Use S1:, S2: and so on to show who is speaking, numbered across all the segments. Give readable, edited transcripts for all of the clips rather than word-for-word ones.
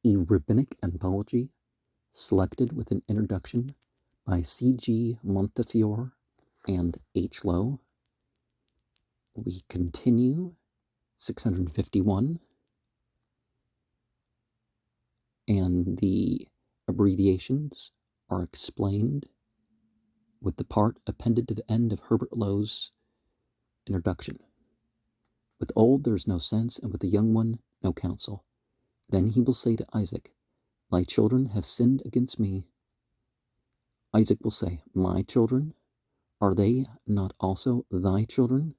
S1: A Rabbinic Anthology, selected with an introduction by C.G. Montefiore and H.Loewe. We continue 651, and the abbreviations are explained with the part appended to the end of Herbert Lowe's introduction. With old there is no sense, and with the young one no counsel. Then he will say to Isaac, "Thy children have sinned against me." Isaac will say, "My children? Are they not also thy children?"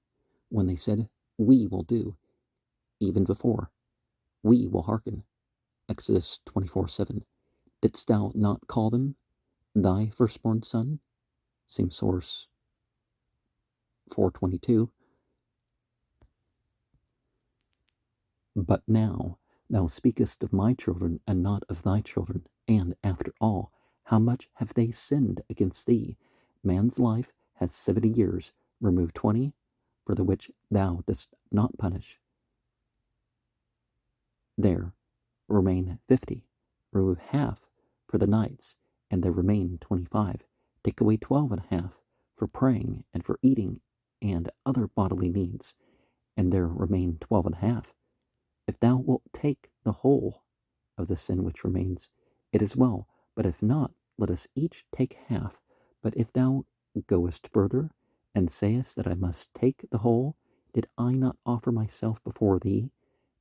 S1: When they said, "We will do," even before, "We will hearken." Exodus 24:7. Didst thou not call them thy firstborn son? Same source, 4:22. But now thou speakest of my children, and not of thy children. And, after all, how much have they sinned against thee? Man's life hath 70 years. Remove 20, for the which thou dost not punish. There remain 50. Remove half for the nights, and there remain 25. Take away 12.5 for praying and for eating and other bodily needs, and there remain 12.5. If thou wilt take the whole of the sin which remains, it is well, but if not, let us each take half. But if thou goest further, and sayest that I must take the whole, did I not offer myself before thee?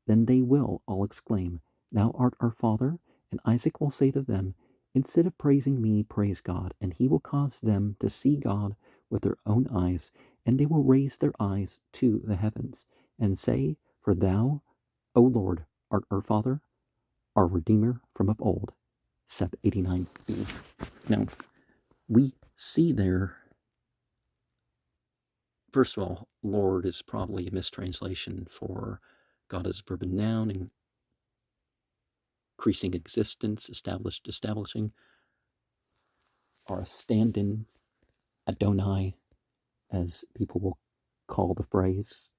S1: Then they will all exclaim, "Thou art our father," and Isaac will say to them, "Instead of praising me, praise God," and he will cause them to see God with their own eyes, and they will raise their eyes to the heavens, and say, "For thou, O Lord, art our Father, our Redeemer from of old." Sep 89b. Now, we see there, first of all, Lord is probably a mistranslation for God as a verb and noun, increasing existence, establishing, or a stand-in, Adonai, as people will call the phrase.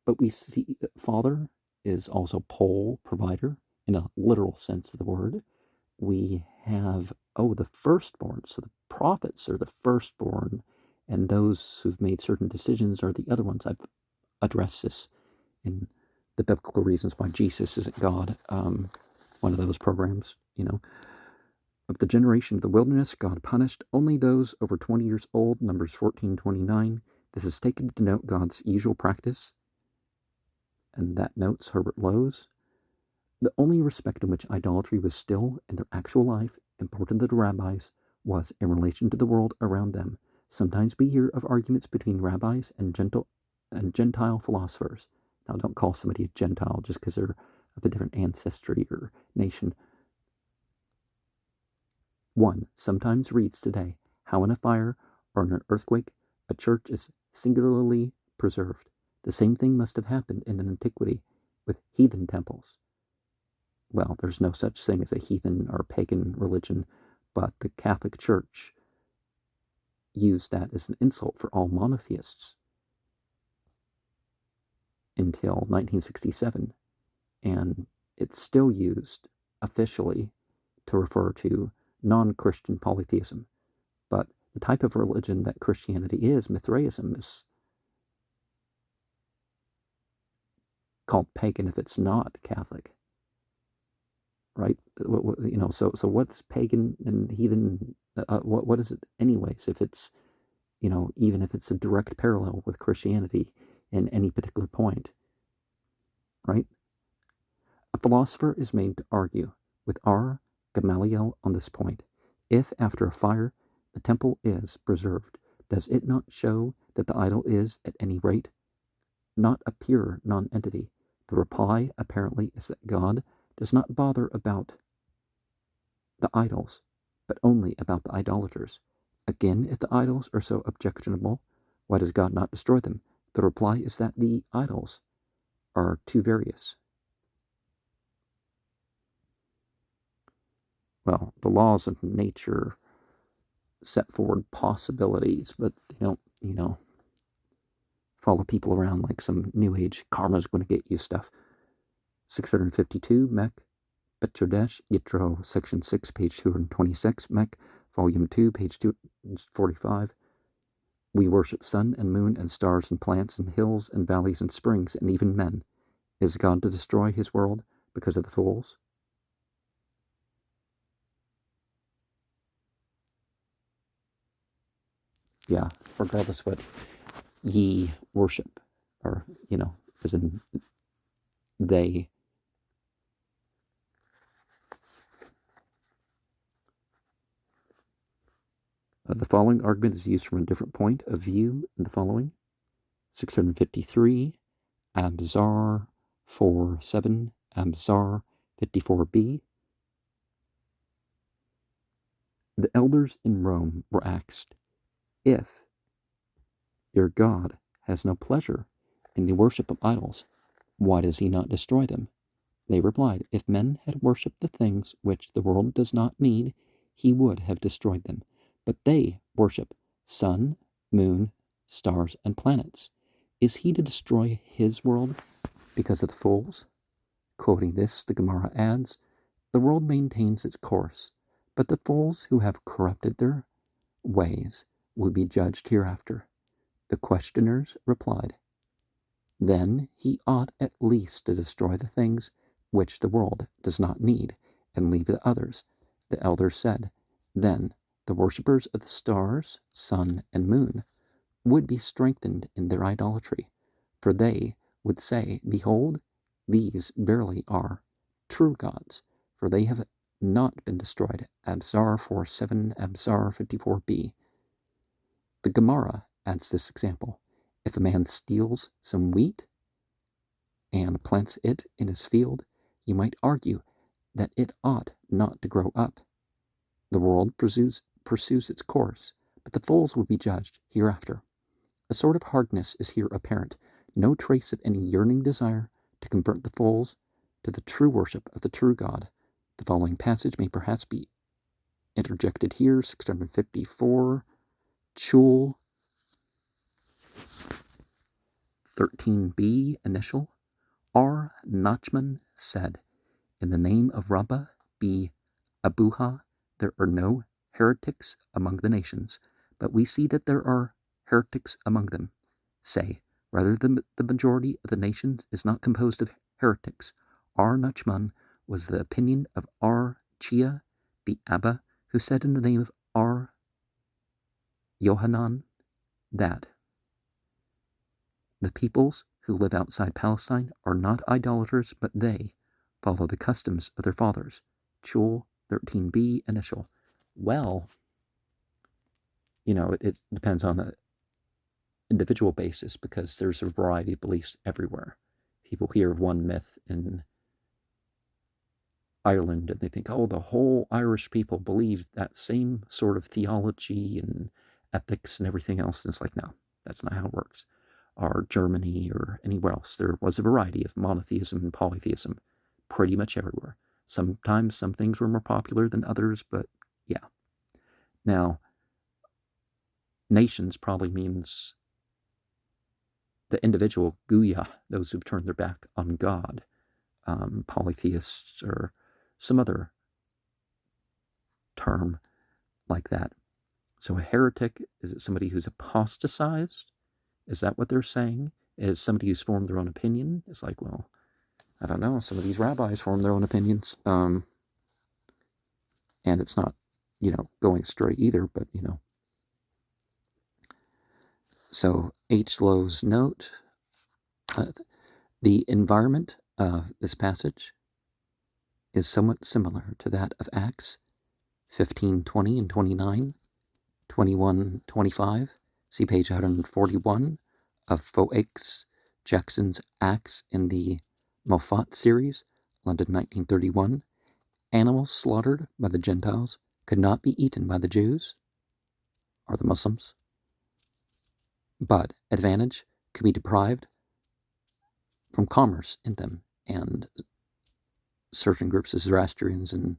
S1: But we see that Father is also pole, provider, in a literal sense of the word. We have, the firstborn. So the prophets are the firstborn, and those who've made certain decisions are the other ones. I've addressed this in the biblical reasons why Jesus isn't God, one of those programs, Of the generation of the wilderness, God punished only those over 20 years old, Numbers 14:29. This is taken to denote God's usual practice, and that notes Herbert Lowewe's. The only respect in which idolatry was still, in their actual life, important to the rabbis was in relation to the world around them. Sometimes we hear of arguments between rabbis and Gentile philosophers. Now, don't call somebody a Gentile just because they're of a different ancestry or nation. One sometimes reads today how in a fire or in an earthquake a church is singularly preserved. The same thing must have happened in antiquity with heathen temples. Well, there's no such thing as a heathen or pagan religion, but the Catholic Church used that as an insult for all monotheists until 1967, and it's still used officially to refer to non-Christian polytheism. But the type of religion that Christianity is, Mithraism, is called pagan if it's not Catholic, right? So what's pagan and heathen? What is it anyways? If it's, even if it's a direct parallel with Christianity in any particular point, right? A philosopher is made to argue with R. Gamaliel on this point. If, after a fire, the temple is preserved, does it not show that the idol is, at any rate, not a pure non-entity? The reply, apparently, is that God does not bother about the idols, but only about the idolaters. Again, if the idols are so objectionable, why does God not destroy them? The reply is that the idols are too various. Well, the laws of nature set forward possibilities, but they don't, follow people around like some new age karma's going to get you stuff. 652, Mech, Petrodesh, Yitro, Section 6, page 226, Mech, Volume 2, page 245. We worship sun and moon and stars and plants and hills and valleys and springs and even men. Is God to destroy his world because of the fools? Yeah, regardless what ye worship, or, as in they. The following argument is used from a different point of view in the following. 653, Abzar 4:7, Abzar 54b. The elders in Rome were asked, if your God has no pleasure in the worship of idols, why does he not destroy them? They replied, if men had worshipped the things which the world does not need, he would have destroyed them. But they worship sun, moon, stars, and planets. Is he to destroy his world because of the fools? Quoting this, the Gemara adds, the world maintains its course, but the fools who have corrupted their ways will be judged hereafter. The questioners replied, then he ought at least to destroy the things which the world does not need, and leave the others. The elders said, then the worshippers of the stars, sun, and moon would be strengthened in their idolatry, for they would say, behold, these verily are true gods, for they have not been destroyed. Abzar 4:7, Abzar 54b. The Gemara adds this example. If a man steals some wheat and plants it in his field, you might argue that it ought not to grow up. The world pursues its course, but the fools will be judged hereafter. A sort of hardness is here apparent, no trace of any yearning desire to convert the fools to the true worship of the true God. The following passage may perhaps be interjected here, 654, Chul 13b, initial. R. Nachman said, in the name of Rabbah b. Abuha, there are no heretics among the nations, but we see that there are heretics among them. Say, rather than the majority of the nations is not composed of heretics. R. Nachman was the opinion of R. Chia b. Abba, who said in the name of R. Yohanan that the peoples who live outside Palestine are not idolaters, but they follow the customs of their fathers. Chul 13b, initial. Well, it depends on an individual basis, because there's a variety of beliefs everywhere. People hear of one myth in Ireland and they think, oh, the whole Irish people believe that same sort of theology and ethics and everything else. And it's like, no, that's not how it works. Or Germany or anywhere else, there was a variety of monotheism and polytheism pretty much everywhere. Sometimes some things were more popular than others, but yeah. Now, nations probably means the individual guya, those who've turned their back on God, polytheists or some other term like that. So a heretic, is it somebody who's apostatized? Is that what they're saying? Is somebody who's formed their own opinion? It's like, well, I don't know. Some of these rabbis form their own opinions. And it's not, going straight either, but, So H.Loewe's note, the environment of this passage is somewhat similar to that of Acts 15:20 and 29, 21:25. See page 141 of Foakes Jackson's Acts in the Moffat series, London 1931. Animals slaughtered by the Gentiles could not be eaten by the Jews or the Muslims, but advantage could be deprived from commerce in them, and certain groups of Zoroastrians and,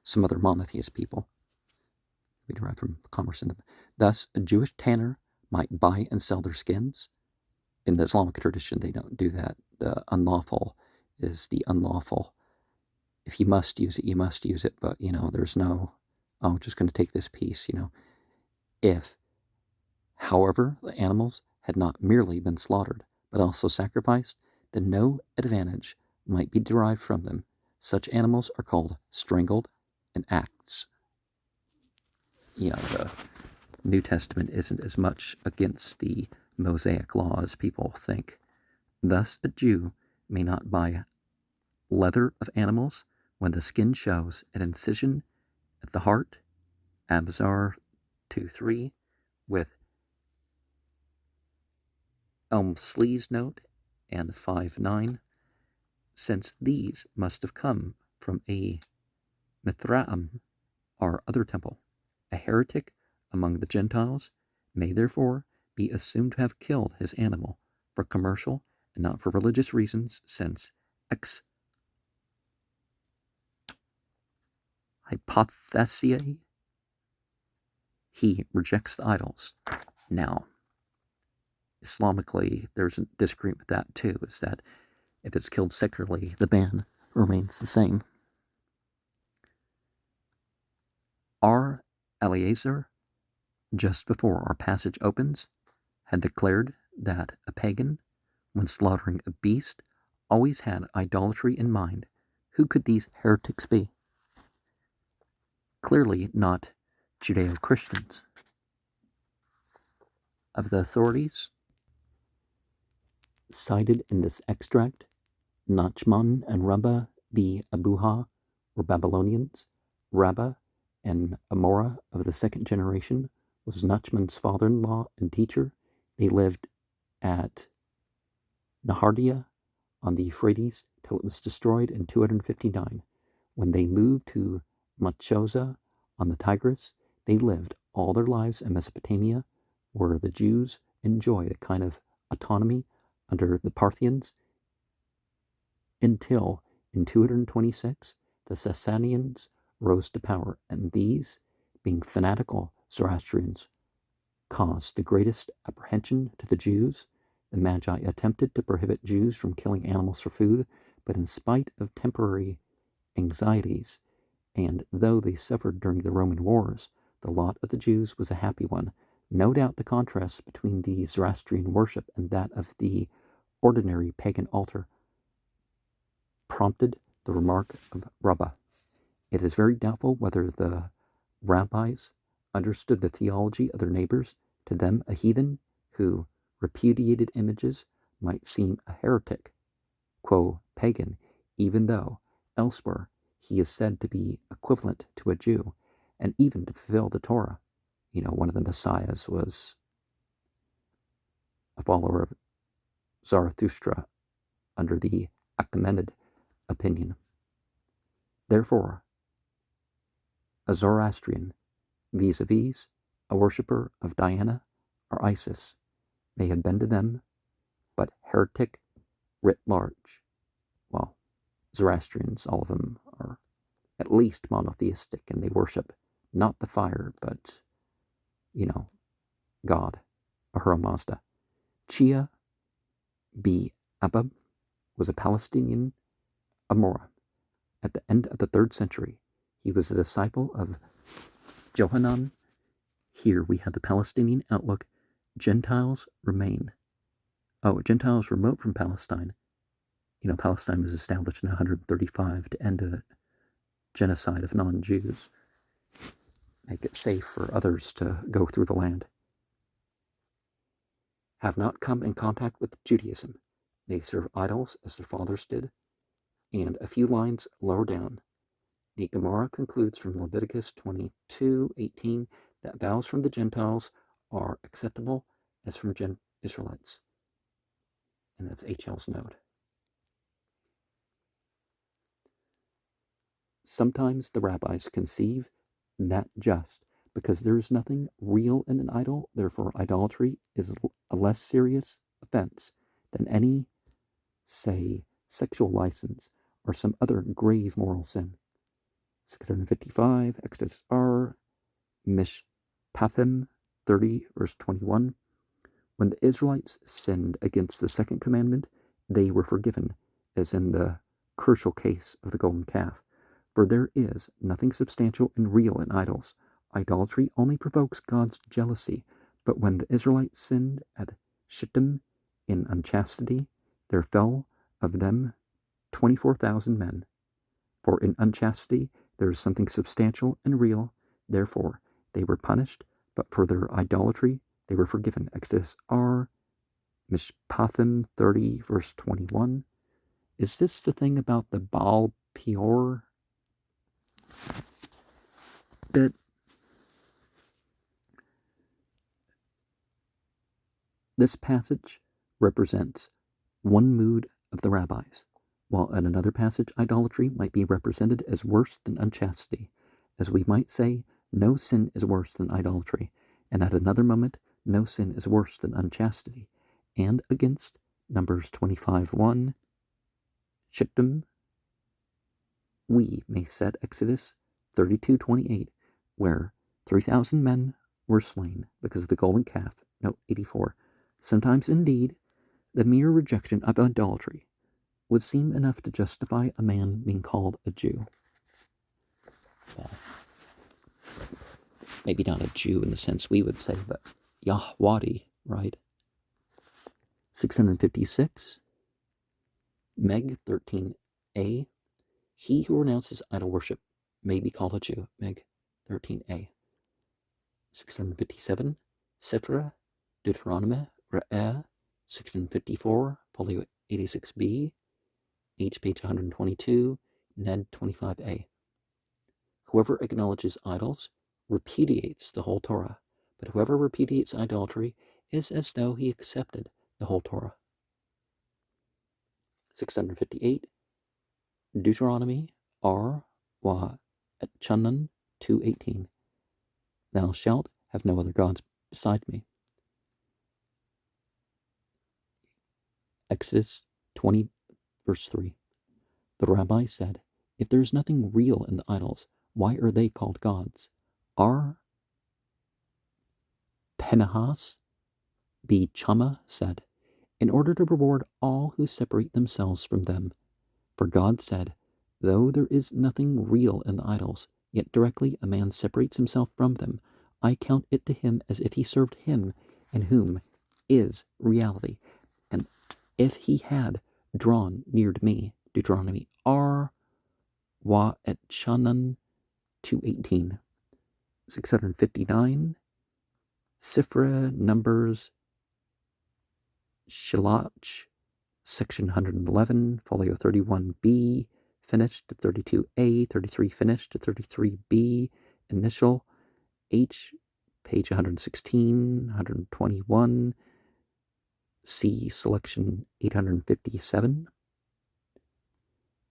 S1: some other monotheist people be derived from commerce in them. Thus, a Jewish tanner might buy and sell their skins. In the Islamic tradition, they don't do that. The unlawful is the unlawful. If you must use it, you must use it, but, there's no, I'm just going to take this piece, If, however, the animals had not merely been slaughtered, but also sacrificed, then no advantage might be derived from them. Such animals are called strangled and acts. The New Testament isn't as much against the Mosaic law as people think. Thus, a Jew may not buy leather of animals when the skin shows an incision at the heart, Abzar 2:3, with Elmsli's note, and 5:9, since these must have come from a Mithraim, or other temple. A heretic among the Gentiles may therefore be assumed to have killed his animal for commercial and not for religious reasons, since ex hypothesiae he rejects the idols. Now, Islamically, there's a disagreement with that too, is that if it's killed secularly, the ban remains the same. R. Eliezer, just before our passage opens, had declared that a pagan, when slaughtering a beast, always had idolatry in mind. Who could these heretics be? Clearly not Judeo-Christians. Of the authorities cited in this extract, Nachman and Rabbah the Abuha were Babylonians. Rabbah and Amorah of the second generation was Nachman's father-in-law and teacher. They lived at Nahardia on the Euphrates till it was destroyed in 259. When they moved to Machoza on the Tigris, they lived all their lives in Mesopotamia, where the Jews enjoyed a kind of autonomy under the Parthians, until in 226 the Sasanians rose to power, and these, being fanatical Zoroastrians, caused the greatest apprehension to the Jews. The Magi attempted to prohibit Jews from killing animals for food, but in spite of temporary anxieties, and though they suffered during the Roman wars, the lot of the Jews was a happy one. No doubt the contrast between the Zoroastrian worship and that of the ordinary pagan altar prompted the remark of Rabbah. It is very doubtful whether the rabbis understood the theology of their neighbors. To them, a heathen who repudiated images might seem a heretic, quo pagan, even though elsewhere he is said to be equivalent to a Jew, and even to fulfill the Torah. One of the messiahs was a follower of Zarathustra under the Achaemenid opinion. Therefore, a Zoroastrian, vis-a-vis a worshipper of Diana or Isis, may have been to them, but heretic writ large. Well, Zoroastrians, all of them, are at least monotheistic, and they worship not the fire, but, God, Ahura Mazda. Chia B. Abab was a Palestinian Amorah. At the end of the 3rd century, he was a disciple of Johanan. Here we have the Palestinian outlook. Gentiles remote from Palestine. Palestine was established in 135 to end a genocide of non-Jews, make it safe for others to go through the land. Have not come in contact with Judaism. They serve idols as their fathers did. And a few lines lower down, the Gemara concludes from Leviticus 22:18 that vows from the Gentiles are acceptable as from Israelites. And that's H.L.'s note. Sometimes the rabbis conceive that just because there is nothing real in an idol, therefore idolatry is a less serious offense than any, say, sexual license or some other grave moral sin. 655, Exodus R, Mishpathim 30, verse 21. When the Israelites sinned against the second commandment, they were forgiven, as in the crucial case of the golden calf, for there is nothing substantial and real in idols. Idolatry only provokes God's jealousy, but when the Israelites sinned at Shittim in unchastity, there fell of them 24,000 men. For in unchastity there is something substantial and real, therefore they were punished, but for their idolatry they were forgiven. Exodus R. Mishpathim 30, verse 21. Is this the thing about the Baal Peor bit? This passage represents one mood of the rabbis, while in another passage idolatry might be represented as worse than unchastity, as we might say no sin is worse than idolatry, and at another moment no sin is worse than unchastity, and against Numbers 25:1, Shittim, we may set Exodus 32:28, where 3,000 men were slain because of the golden calf. Note 84. Sometimes, indeed, the mere rejection of idolatry would seem enough to justify a man being called a Jew. Well, maybe not a Jew in the sense we would say, but Yahwadi, right? 656, Meg 13a. He who renounces idol worship may be called a Jew. Meg 13a. 657, Sephra, Deuteronomy, Re'eh, 654, folio 86b, H page 122, Ned 25a. Whoever acknowledges idols repudiates the whole Torah, but whoever repudiates idolatry is as though he accepted the whole Torah. 658, Deuteronomy R. Wa Etchanan 2:18. Thou shalt have no other gods beside me. Exodus 20, verse 3. The rabbi said, if there is nothing real in the idols, why are they called gods? R. Pinehas B. Chama said, in order to reward all who separate themselves from them. For God said, though there is nothing real in the idols, yet directly a man separates himself from them, I count it to him as if he served him in whom is reality. And if he had drawn near to me, Deuteronomy R. Wa Etchanan 2:18. 659, Sifra, Numbers, Shilach, section 111, folio 31b, finished, 32a, 33 finished, 33b, initial, H, page 116, 121, C, selection 857.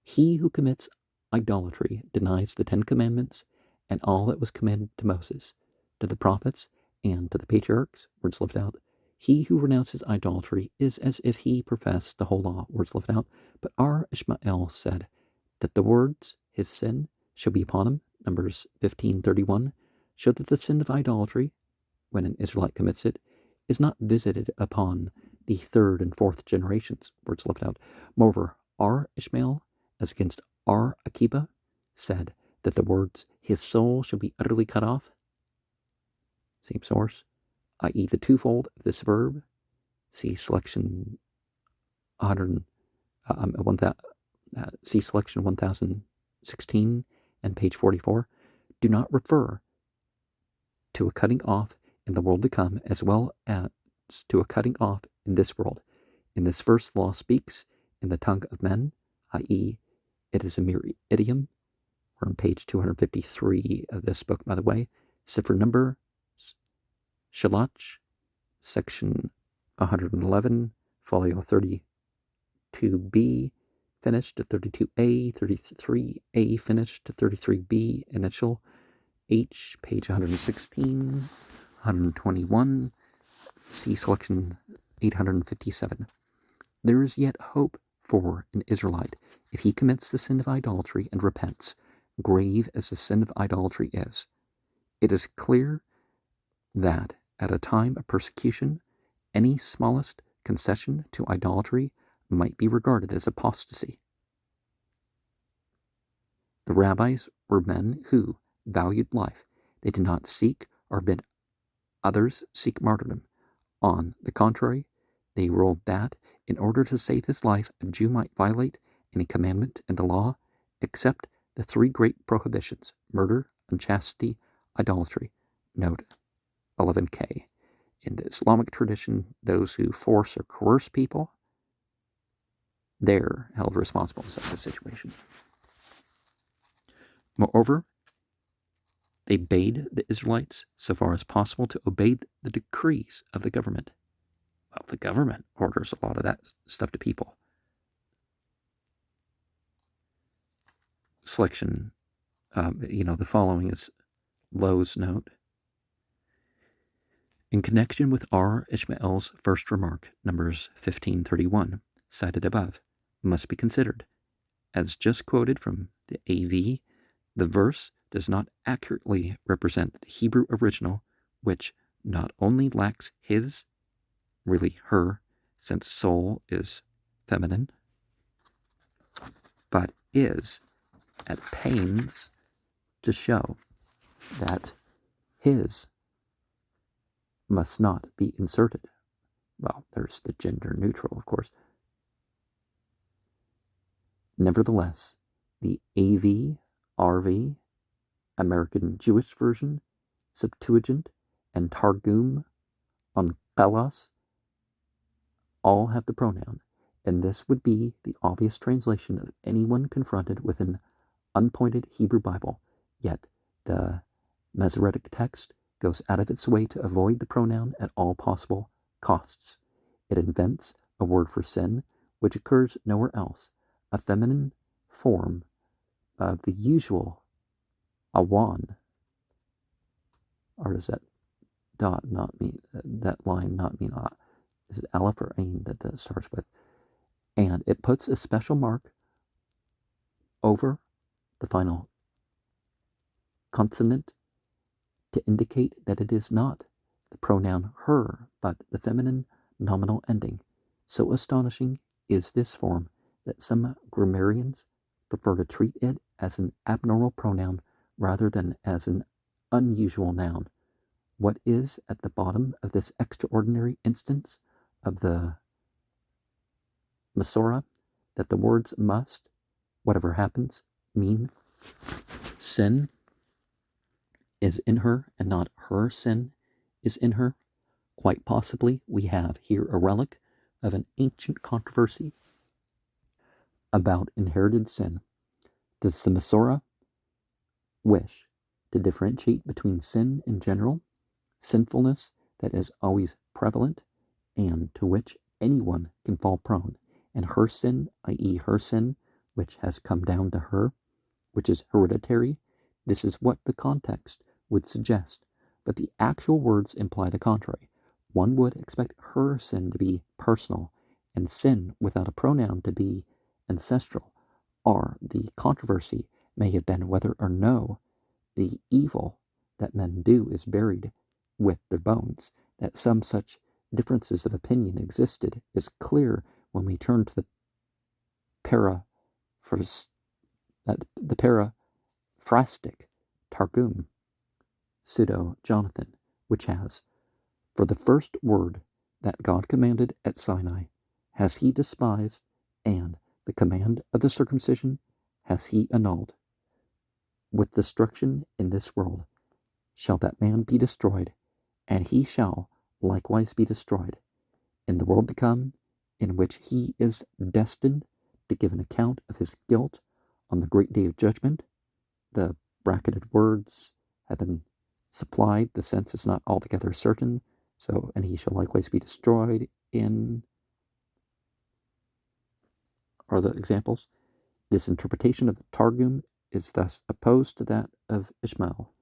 S1: He who commits idolatry denies the 10 Commandments and all that was commanded to Moses, to the prophets, and to the patriarchs, words left out. He who renounces idolatry is as if he professed the whole law, words left out. But R. Ishmael said that the words, his sin, shall be upon him, Numbers 15:31, show that the sin of idolatry, when an Israelite commits it, is not visited upon the 3rd and 4th generations, words left out. Moreover, R. Ishmael, as against R. Akiba, said that the words, his soul shall be utterly cut off, same source, i.e. the twofold of this verb, see selection 1016 and page 44, do not refer to a cutting off in the world to come as well as to a cutting off in this world. In this verse, the law speaks in the tongue of men, i.e. it is a mere idiom. We're on page 253 of this book, by the way. Sefer Numbers, Shalach, section 111, folio 32b, finished, to 32a, 33a, finished, to 33b, initial, H, page 116, 121, see selection 857. There is yet hope for an Israelite if he commits the sin of idolatry and repents, grave as the sin of idolatry is. It is clear that at a time of persecution, any smallest concession to idolatry might be regarded as apostasy. The rabbis were men who valued life. They did not seek or bid others seek martyrdom. On the contrary, they ruled that, in order to save his life, a Jew might violate any commandment in the law except the three great prohibitions: murder, unchastity, idolatry. Note 11k. In the Islamic tradition, those who force or coerce people, they're held responsible in such a situation. Moreover, they bade the Israelites, so far as possible, to obey the decrees of the government. Well, the government orders a lot of that stuff to people. Selection, the following is Loewe's note. In connection with R. Ishmael's first remark, numbers 1531, cited above, must be considered. As just quoted from the AV, the verse does not accurately represent the Hebrew original, which not only lacks his, really her, since soul is feminine, but is at pains to show that his must not be inserted. Well, there's the gender neutral, of course. Nevertheless, the AV, RV, American Jewish Version, Septuagint, and Targum on Pelas all have the pronoun, and this would be the obvious translation of anyone confronted with an unpointed Hebrew Bible. Yet the Masoretic text goes out of its way to avoid the pronoun at all possible costs. It invents a word for sin which occurs nowhere else, a feminine form of the usual awan. Or does that dot not mean, that line not mean is it aleph or ain that starts with? And it puts a special mark over the final consonant to indicate that it is not the pronoun her, but the feminine nominal ending. So astonishing is this form that some grammarians prefer to treat it as an abnormal pronoun rather than as an unusual noun. What is at the bottom of this extraordinary instance of the Masorah? That the words must, whatever happens, mean sin is in her and not her sin is in her. Quite possibly we have here a relic of an ancient controversy about inherited sin. Does the Masorah wish to differentiate between sin in general, sinfulness that is always prevalent and to which anyone can fall prone, and her sin, i.e. her sin, which has come down to her, which is hereditary? This is what the context would suggest, but the actual words imply the contrary. One would expect her sin to be personal, and sin without a pronoun to be ancestral, or the controversy may have been whether or no the evil that men do is buried with their bones. That some such differences of opinion existed is clear when we turn to the paraphrastic Targum, Pseudo-Jonathan, which has, for the first word that God commanded at Sinai, has he despised, and the command of the circumcision has he annulled. With destruction in this world shall that man be destroyed, and he shall likewise be destroyed in the world to come, in which he is destined to give an account of his guilt on the great day of judgment. The bracketed words have been supplied. The sense is not altogether certain. So, and he shall likewise be destroyed in, are the examples. This interpretation of the Targum is thus opposed to that of Ishmael.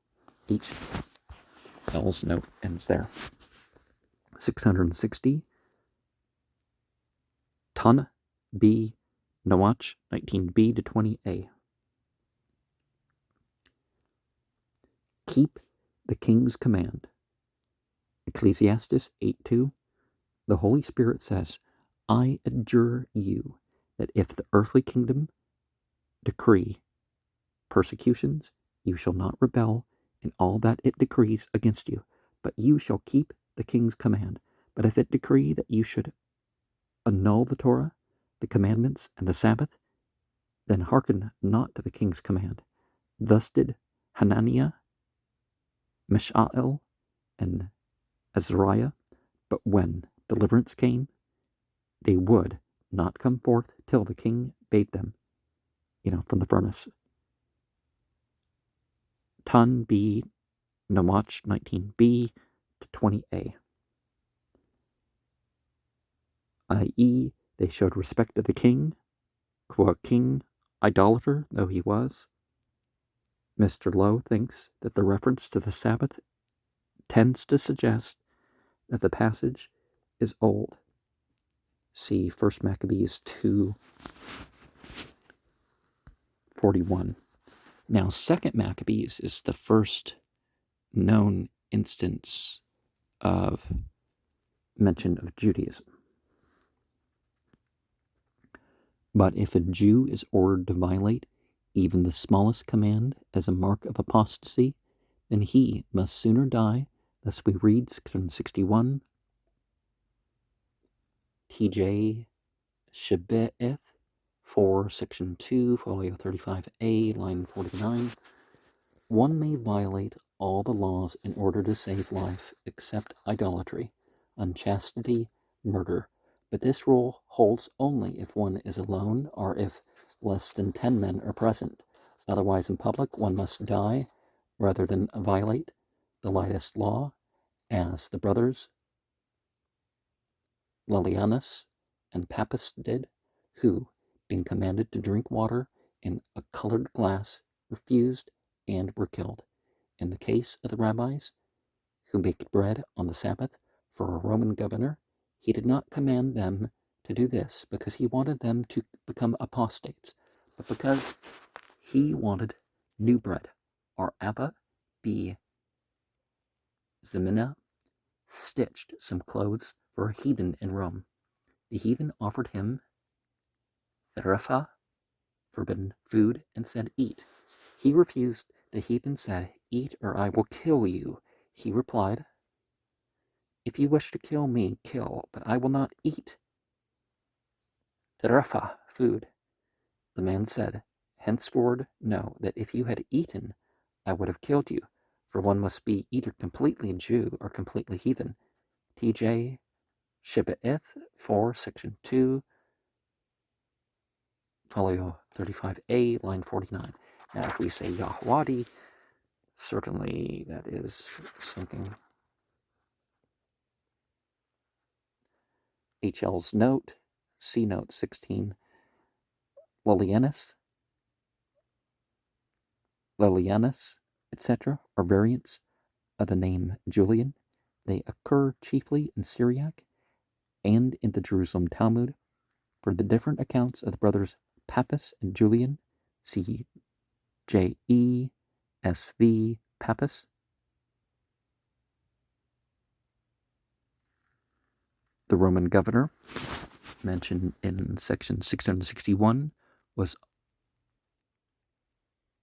S1: H.L's note ends there. 660. Ton B. Nawach, 19b to 20a. Keep the king's command. Ecclesiastes 8:2. The Holy Spirit says, I adjure you that if the earthly kingdom decree persecutions, you shall not rebel in all that it decrees against you, but you shall keep the king's command. But if it decree that you should annul the Torah, the commandments, and the Sabbath, then hearken not to the king's command. Thus did Hananiah, Mishael, and Azariah, but when deliverance came, they would not come forth till the king bade them, from the furnace. Ton B, Nomach 19b to 20a. I.e., they showed respect to the king, qua king, idolater though he was. Mr. Loewe thinks that the reference to the Sabbath tends to suggest that the passage is old. See 1 Maccabees 2:41. Now 2 Maccabees is the first known instance of mention of Judaism. But if a Jew is ordered to violate even the smallest command as a mark of apostasy, then he must sooner die. Thus we read 61, TJ Shebe'eth 4, section 2, folio 35a, line 49. One may violate all the laws in order to save life, except idolatry, unchastity, murder. But this rule holds only if one is alone or if less than 10 men are present. Otherwise, in public, one must die rather than violate the lightest law, as the brothers Lelianus and Pappus did, who, being commanded to drink water in a colored glass, refused and were killed. In the case of the rabbis who baked bread on the Sabbath for a Roman governor, he did not command them to do this because he wanted them to become apostates, but because he wanted new bread. Our Abba B. Zemina stitched some clothes for a heathen in Rome. The heathen offered him therapha, forbidden food, and said, "Eat." He refused. The heathen said, "Eat, or I will kill you." He replied, "If you wish to kill me, kill, but I will not eat therapha, food." The man said, "Henceforward know that if you had eaten, I would have killed you, for one must be either completely Jew or completely heathen." TJ Shebe'eth 4, section 2, folio 35a, line 49. Now, if we say Yahwadi, certainly that is something. H.L.'s note, C note 16, Lelianus, etc., are variants of the name Julian. They occur chiefly in Syriac and in the Jerusalem Talmud. For the different accounts of the brothers Pappus and Julian, see J.E.S.V. Pappus. The Roman governor, mentioned in section 661, was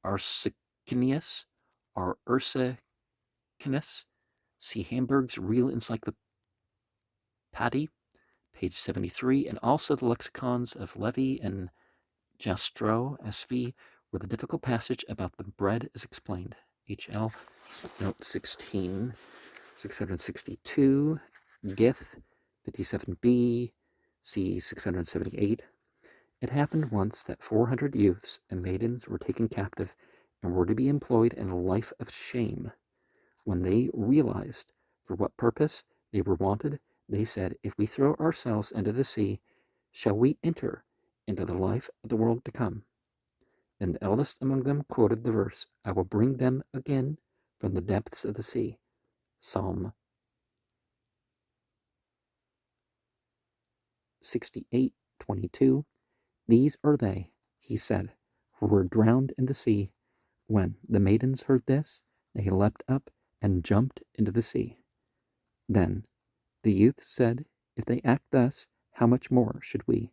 S1: Arsicinius or Ursicinus. See Hamburg's Real Encyclopedia, page 73, and also the lexicons of Levy and Jastrow, SV, where the difficult passage about the bread is explained. HL, note 16, 662, Gith, 57b, c. 678. It happened once that 400 youths and maidens were taken captive and were to be employed in a life of shame. When they realized for what purpose they were wanted, they said, "If we throw ourselves into the sea, shall we enter into the life of the world to come?" Then the eldest among them quoted the verse, "I will bring them again from the depths of the sea." Psalm 68:22. "These are they," he said, "who were drowned in the sea." When the maidens heard this, they leapt up and jumped into the sea. Then the youth said, "If they act thus, how much more should we?"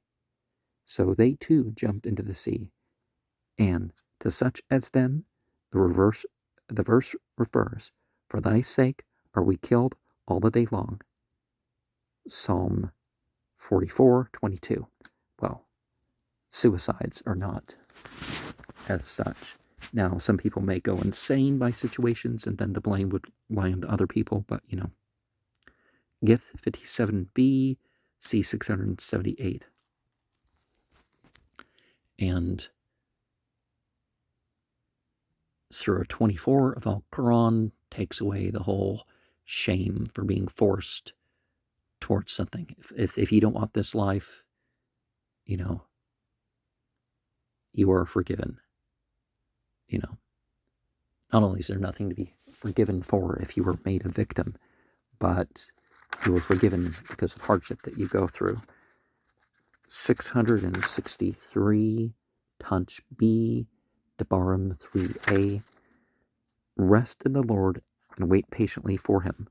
S1: So they too jumped into the sea, and To such as them, the verse refers, "For thy sake are we killed all the day long." Psalm 44:22. Well, suicides are not as such. Now, some people may go insane by situations, and then the blame would lie on the other people, but, Gith 57b, C 678. And Surah 24 of Al-Quran takes away the whole shame for being forced towards something. If you don't want this life, you are forgiven. Not only is there nothing to be forgiven for if you were made a victim, but you were forgiven because of hardship that you go through. 663, Tunch B, Debarim 3a. Rest in the Lord and wait patiently for him.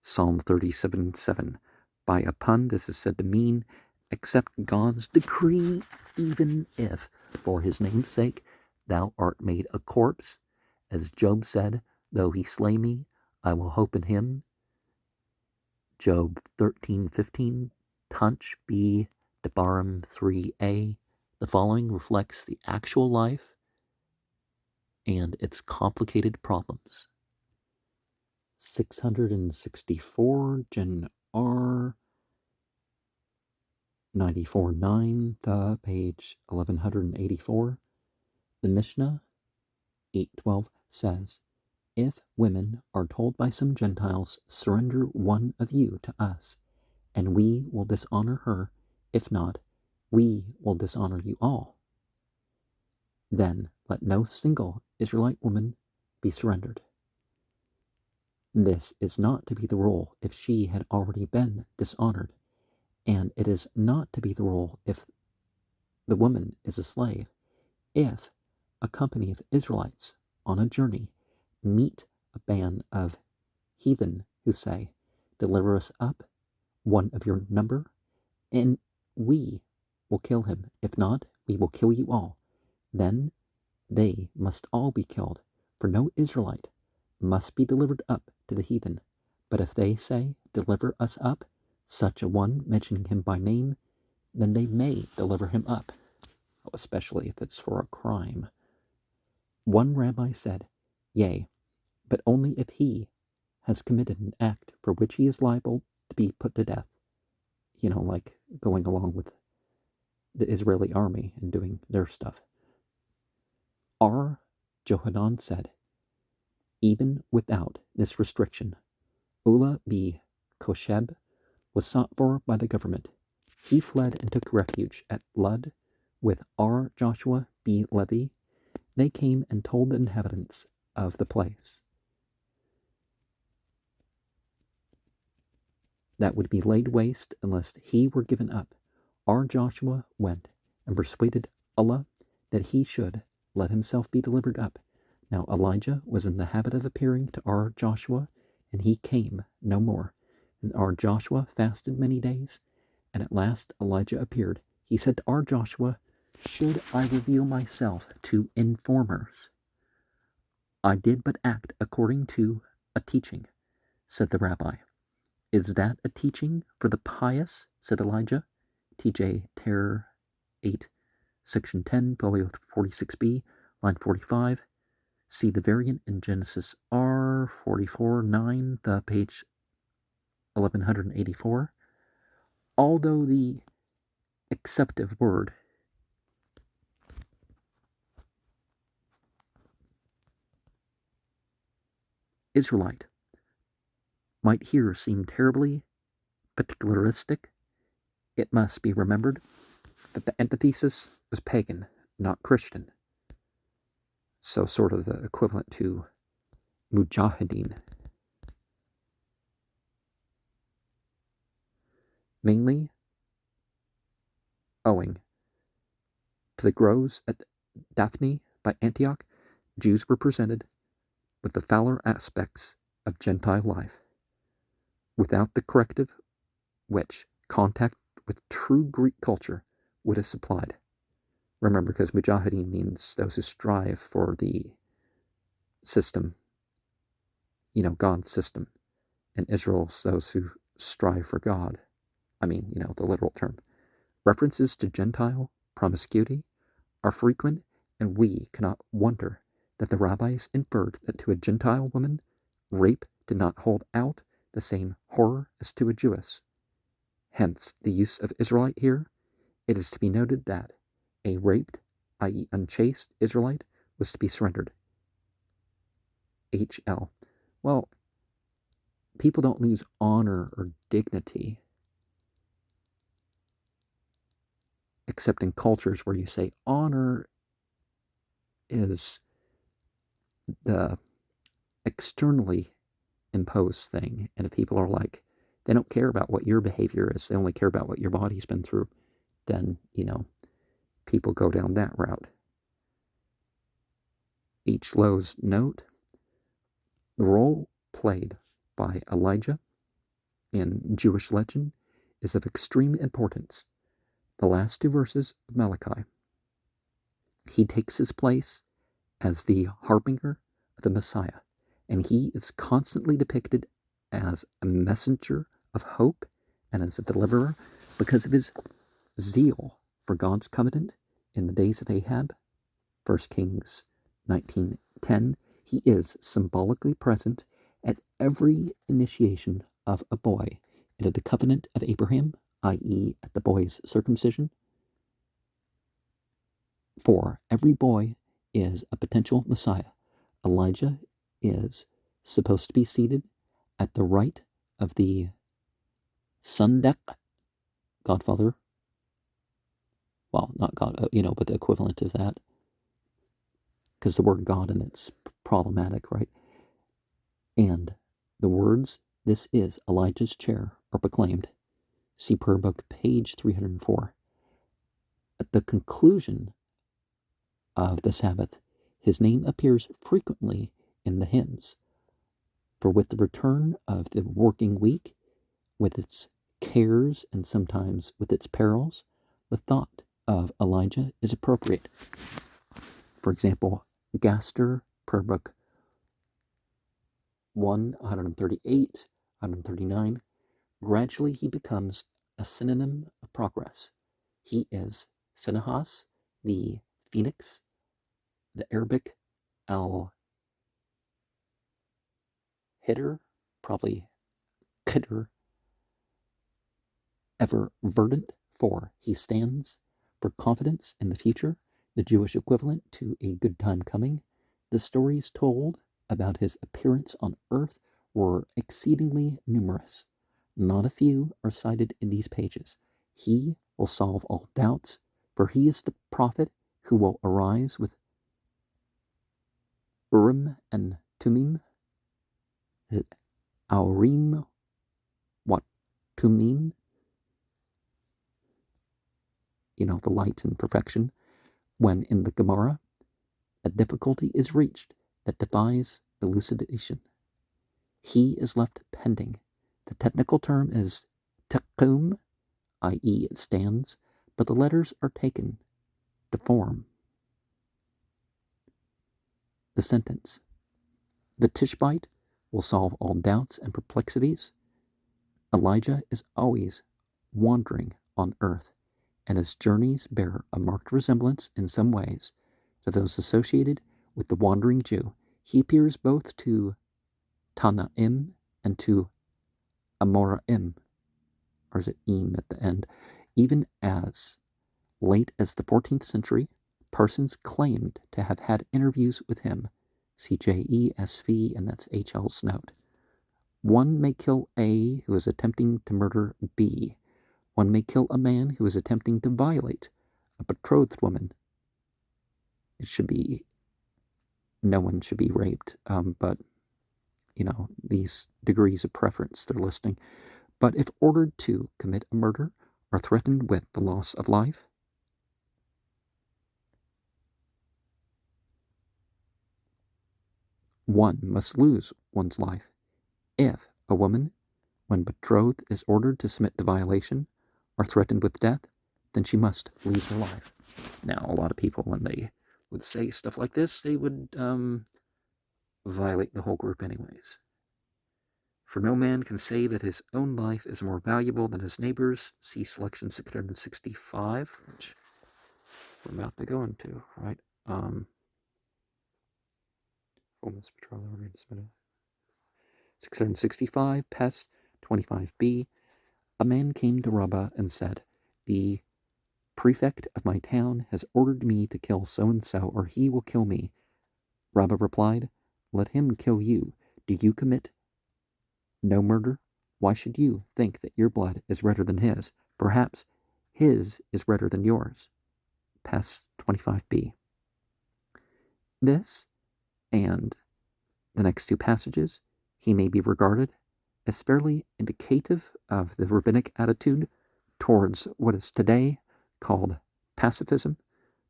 S1: Psalm 37:7. By a pun, this is said to mean, accept God's decree, even if, for his name's sake, thou art made a corpse. As Job said, though he slay me, I will hope in him. Job 13:15, Tunch B, Debarim 3a. The following reflects the actual life and its complicated problems. 664, Gen R 94.9, the page 1184. The Mishnah 8:12 says, if women are told by some Gentiles, surrender one of you to us, and we will dishonor her, if not, we will dishonor you all, then let no single Israelite woman be surrendered. This is not to be the rule if she had already been dishonored, and it is not to be the rule if the woman is a slave. If a company of Israelites on a journey meet a band of heathen who say, deliver us up, one of your number, and we will kill him. If not, we will kill you all. Then they must all be killed, for no Israelite must be delivered up to the heathen. But if they say, deliver us up, such a one, mentioning him by name, then they may deliver him up, especially if it's for a crime. One rabbi said, yea, but only if he has committed an act for which he is liable to be put to death. Like going along with the Israeli army and doing their stuff. R. Johanan said, even without this restriction, Ula B. Kosheb was sought for by the government. He fled and took refuge at Lud with R. Joshua B. Levy. They came and told the inhabitants of the place that would be laid waste unless he were given up. R. Joshua went and persuaded Allah that he should let himself be delivered up. Now Elijah was in the habit of appearing to R. Joshua, and he came no more. And R. Joshua fasted many days, and at last Elijah appeared. He said to R. Joshua, should I reveal myself to informers? I did but act according to a teaching, said the rabbi. Is that a teaching for the pious? Said Elijah. T.J. Terror 8, Section 10, Folio 46b, line 45. See the variant in Genesis R 44:9, the page 1184. Although the acceptive word Israelite might here seem terribly particularistic, it must be remembered that the antithesis was pagan, not Christian. So sort of the equivalent to mujahideen. Mainly owing to the groves at Daphne by Antioch, Jews were presented with the fouler aspects of Gentile life, without the corrective which contact with true Greek culture would have supplied. Remember, because mujahideen means those who strive for the system, God's system. And Israel's those who strive for God. The literal term. References to Gentile promiscuity are frequent, and we cannot wonder that the rabbis inferred that to a Gentile woman, rape did not hold out the same horror as to a Jewess. Hence, the use of Israelite here. It is to be noted that a raped, i.e. unchaste, Israelite was to be surrendered. H.L. Well, people don't lose honor or dignity except in cultures where you say honor is the externally imposed thing. And if people are like, they don't care about what your behavior is, they only care about what your body's been through, then, people go down that route. H.Loewe's note, the role played by Elijah in Jewish legend is of extreme importance. The last two verses of Malachi. He takes his place as the harbinger of the Messiah, and he is constantly depicted as a messenger of hope and as a deliverer because of his zeal for God's covenant in the days of Ahab. 1 Kings 19:10. He is symbolically present at every initiation of a boy into the covenant of Abraham, i.e. at the boy's circumcision. For every boy is a potential Messiah. Elijah is supposed to be seated at the right of the Sundek, Godfather. Well, not God, but the equivalent of that. Because the word God and it's problematic, right? And the words, "This is Elijah's chair," are proclaimed. See Prayer Book, page 304. At the conclusion of the Sabbath, his name appears frequently in the hymns. For with the return of the working week, with its cares and sometimes with its perils, the thought of Elijah is appropriate. For example, Gaster, Prayer Book 138, 139, gradually he becomes a synonym of progress. He is Phinehas, the phoenix, the Arabic al-Hidr, probably Khidr, ever verdant, for he stands for confidence in the future, the Jewish equivalent to a good time coming. The stories told about his appearance on earth were exceedingly numerous. Not a few are cited in these pages. He will solve all doubts, for he is the prophet who will arise with Urim and Tumim. Is it Aurim? What? Tumim? The light and perfection. When in the Gemara, a difficulty is reached that defies elucidation. He is left pending. The technical term is tekum, i.e. it stands, but the letters are taken to form the sentence. The Tishbite will solve all doubts and perplexities. Elijah is always wandering on earth, and his journeys bear a marked resemblance in some ways to those associated with the wandering Jew. He appears both to Tanaim and to Amoraim, or is it Im at the end? Even as late as the 14th century, persons claimed to have had interviews with him. See JESV, and that's H.L.'s note. One may kill A who is attempting to murder B. One may kill a man who is attempting to violate a betrothed woman. No one should be raped, but, these degrees of preference they're listing. But if ordered to commit a murder or threatened with the loss of life, one must lose one's life. If a woman, when betrothed, is ordered to submit to violation or threatened with death, then she must lose her life. Now, a lot of people, when they would say stuff like this, they would violate the whole group anyways. For no man can say that his own life is more valuable than his neighbor's. See selection 665, which we're about to go into, right? Fullness Patrol 665, Pest 25b. A man came to Rabbah and said, "The prefect of my town has ordered me to kill so-and-so, or he will kill me." Rabbah replied, "Let him kill you. Do you commit no murder? Why should you think that your blood is redder than his? Perhaps his is redder than yours." Pest 25b. This and the next two passages, he may be regarded as fairly indicative of the rabbinic attitude towards what is today called pacifism,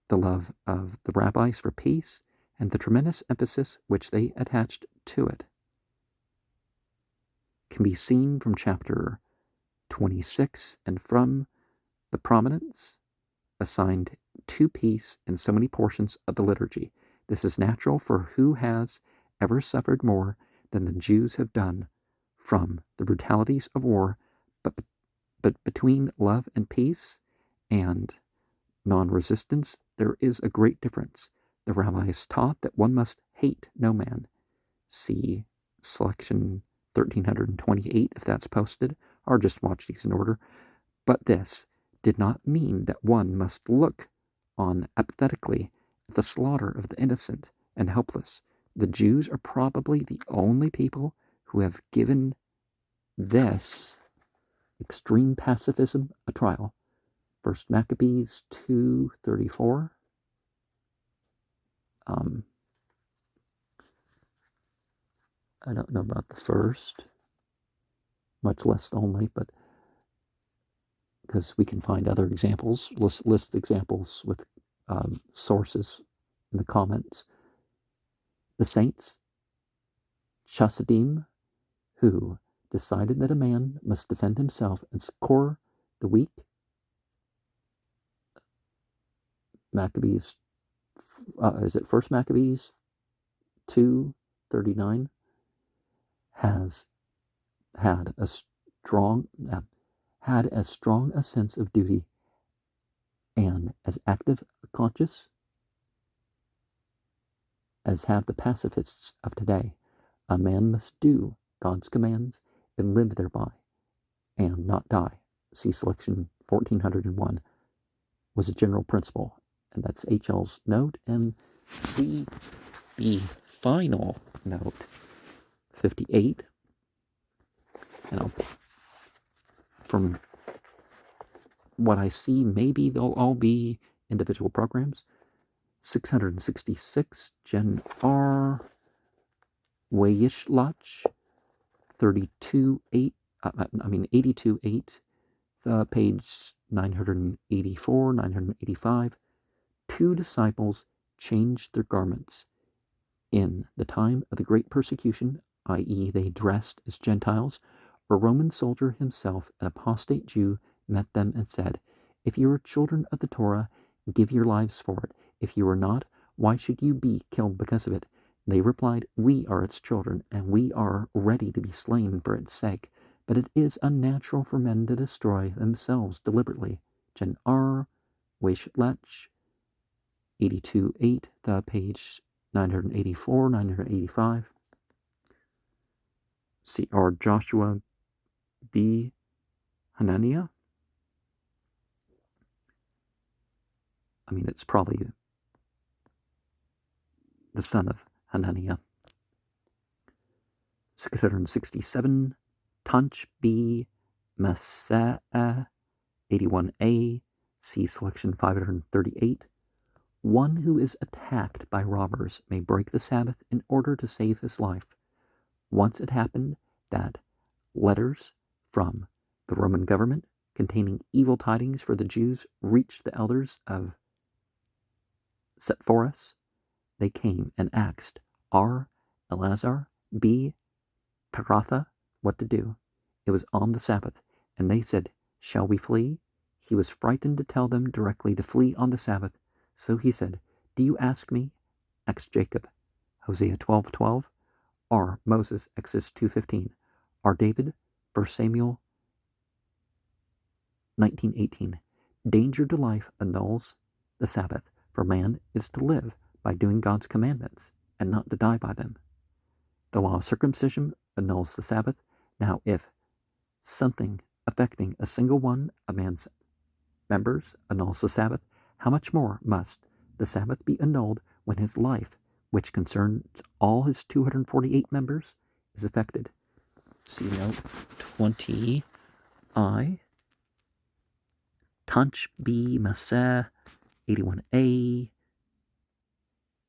S1: the love of the rabbis for peace, and the tremendous emphasis which they attached to it. Can be seen from chapter 26 and from the prominence assigned to peace in so many portions of the liturgy. This is natural, for who has ever suffered more than the Jews have done from the brutalities of war? But between love and peace and non-resistance, there is a great difference. The rabbis taught that one must hate no man. See selection 1328 if that's posted, or just watch these in order. But this did not mean that one must look on apathetically at the slaughter of the innocent and helpless. The Jews are probably the only people who have given this extreme pacifism a trial. 1 Maccabees 2:34. I don't know about the first, much less the only, but because we can find other examples, list examples with sources in the comments. The saints, Chassidim, who decided that a man must defend himself and succor the weak. Maccabees, is it 1 Maccabees 2:39? Has had as strong a sense of duty and as active a conscience as have the pacifists of today. A man must do God's commands and live thereby, and not die. See selection 1401 was a general principle, and that's H.L.'s note. And see the final note, 58. And from what I see, maybe they'll all be individual programs. 666, Gen R, Weyishlach, 82.8, page 984, 985. Two disciples changed their garments in the time of the great persecution, i.e. they dressed as Gentiles. A Roman soldier himself, an apostate Jew, met them and said, "If you are children of the Torah, give your lives for it. If you are not, why should you be killed because of it?" They replied, "We are its children, and we are ready to be slain for its sake. But it is unnatural for men to destroy themselves deliberately." Gen R, Weyishlach, 82.8, page 984, 985. See, or Joshua B. Hananiah. It's probably the son of Hananiah. 667, Tanch B. Masa'a, 81a, see selection 538. One who is attacked by robbers may break the Sabbath in order to save his life. Once it happened that letters from the Roman government containing evil tidings for the Jews reached the elders of Sepphoris. They came and asked R. Eleazar, B. Paratha what to do. It was on the Sabbath, and they said, "Shall we flee?" He was frightened to tell them directly to flee on the Sabbath, so he said, "Do you ask me?" Ex Jacob, Hosea 12:12, or Moses, Exodus 2:15, or David, 1 Samuel 19:18. Danger to life annuls the Sabbath, for man is to live by doing God's commandments and not to die by them. The law of circumcision annuls the Sabbath. Now, if something affecting a single one of man's members annuls the Sabbath, how much more must the Sabbath be annulled when his life, which concerns all his 248 members, is affected? See note 20I. Tanch B. Maseh 81A,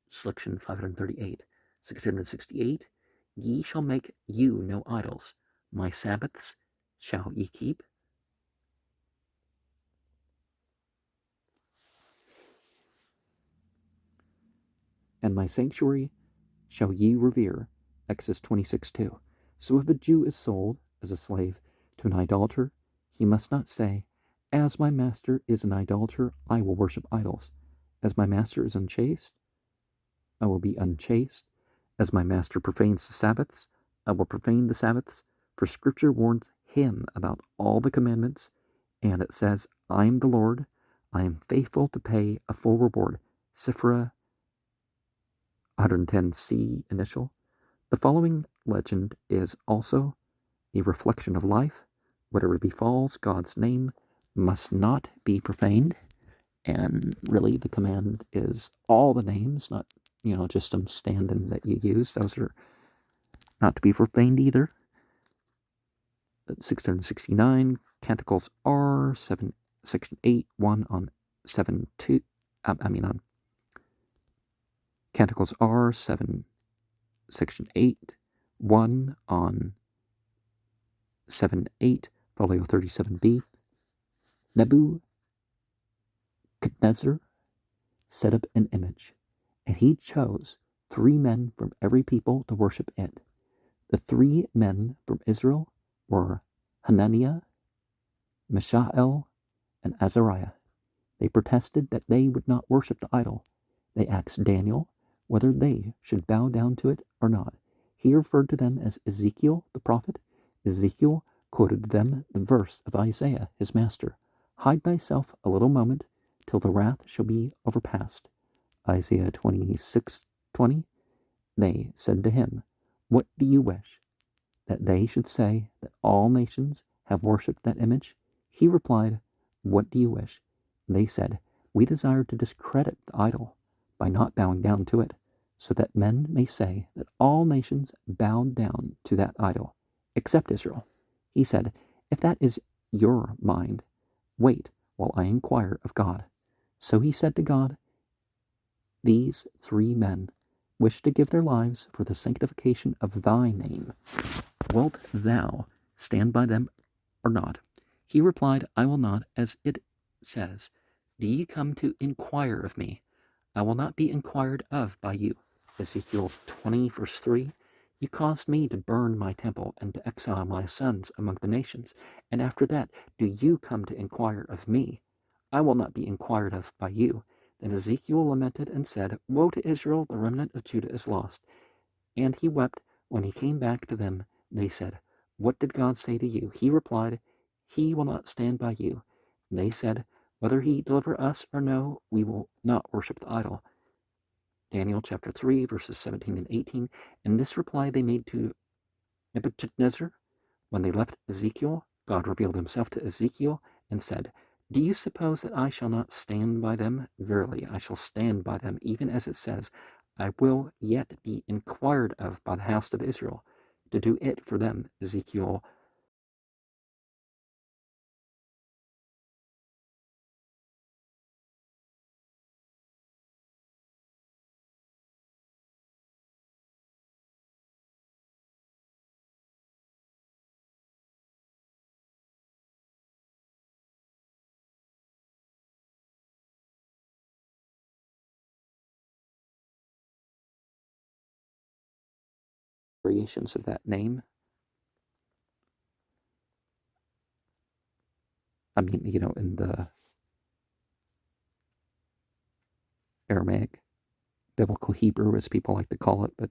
S1: selection 538, 668. Ye shall make you no idols. My Sabbaths shall ye keep. And my sanctuary shall ye revere. Exodus 26:2. So if a Jew is sold as a slave to an idolater, he must not say, "As my master is an idolater, I will worship idols. As my master is unchaste, I will be unchaste. As my master profanes the Sabbaths, I will profane the Sabbaths." For Scripture warns him about all the commandments, and it says, "I am the Lord, I am faithful to pay a full reward." Sifra 110c initial. The following legend is also a reflection of life. Whatever befalls, God's name must not be profaned. And really the command is all the names, not just some stand-in that you use. Those are not to be profaned either. 669, Canticles R, 7, section 8, 1 on 7, 2, on Canticles R, 7, section 8, 1 on 7, 8, folio 37b. Nebuchadnezzar set up an image, and he chose 3 men from every people to worship it. The 3 men from Israel were Hananiah, Mishael, and Azariah. They protested that they would not worship the idol. They asked Daniel whether they should bow down to it or not. He referred to them as Ezekiel the prophet. Ezekiel quoted to them the verse of Isaiah, his master, "Hide thyself a little moment till the wrath shall be overpast." Isaiah 26:20. They said to him, "What do you wish? That they should say that all nations have worshipped that image?" He replied, "What do you wish?" They said, "We desire to discredit the idol by not bowing down to it, so that men may say that all nations bowed down to that idol, except Israel." He said, "If that is your mind, wait while I inquire of God." So he said to God, "These 3 men wish to give their lives for the sanctification of thy name. Wilt thou stand by them or not?" He replied, "I will not, as it says, do ye come to inquire of me? I will not be inquired of by you." Ezekiel 20, verse 3. "You caused me to burn my temple and to exile my sons among the nations. And after that, do you come to inquire of me? I will not be inquired of by you." Then Ezekiel lamented and said, "Woe to Israel, the remnant of Judah is lost." And he wept when he came back to them. They said, "What did God say to you?" He replied, "He will not stand by you." And they said, "Whether he deliver us or no, we will not worship the idol." Daniel chapter 3, verses 17 and 18. In this reply they made to Nebuchadnezzar, when they left Ezekiel, God revealed himself to Ezekiel and said, "Do you suppose that I shall not stand by them? Verily, I shall stand by them, even as it says, I will yet be inquired of by the house of Israel, to do it for them." Ezekiel variations of that name. in the Aramaic, Biblical Hebrew, as people like to call it, but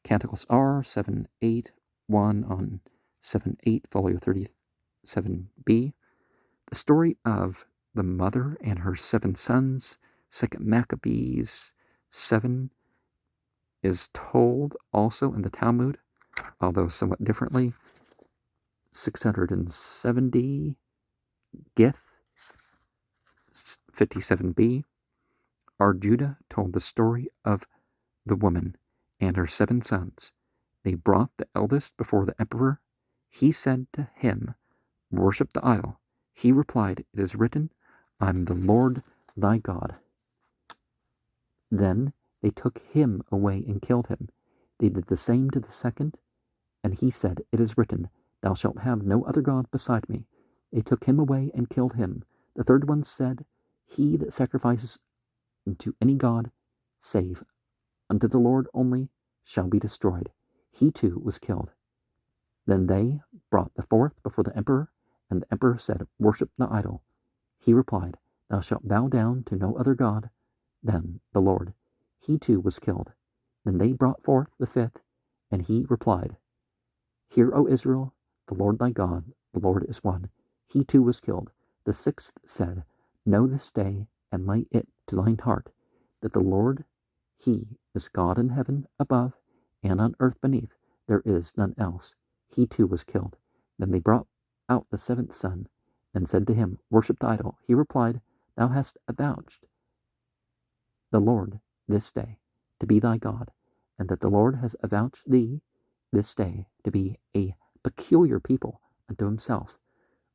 S1: Canticles R, 781 on 78, folio 37b. The story of the mother and her 7 sons, 2 Maccabees 7, is told also in the Talmud, although somewhat differently. 670 Gith 57b. Our Judah told the story of the woman and her 7 sons. They brought the eldest before the emperor. He said to him, "Worship the idol." He replied, "It is written, I'm the Lord thy God." Then they took him away and killed him. They did the same to the second, and he said, "It is written, thou shalt have no other God beside me." They took him away and killed him. The third one said, "He that sacrifices unto any god, save unto the Lord only, shall be destroyed." He too was killed. Then they brought the fourth before the emperor, and the emperor said, "Worship the idol." He replied, "Thou shalt bow down to no other God than the Lord." He too was killed. Then they brought forth the fifth, and he replied, "Hear, O Israel, the Lord thy God, the Lord is one." He too was killed. The sixth said, "Know this day, and lay it to thine heart, that the Lord, he is God in heaven above, and on earth beneath, there is none else." He too was killed. Then they brought out the 7th son, and said to him, "Worship the idol." He replied, "Thou hast avouched the Lord this day to be thy God, and that the Lord has avouched thee this day to be a peculiar people unto himself.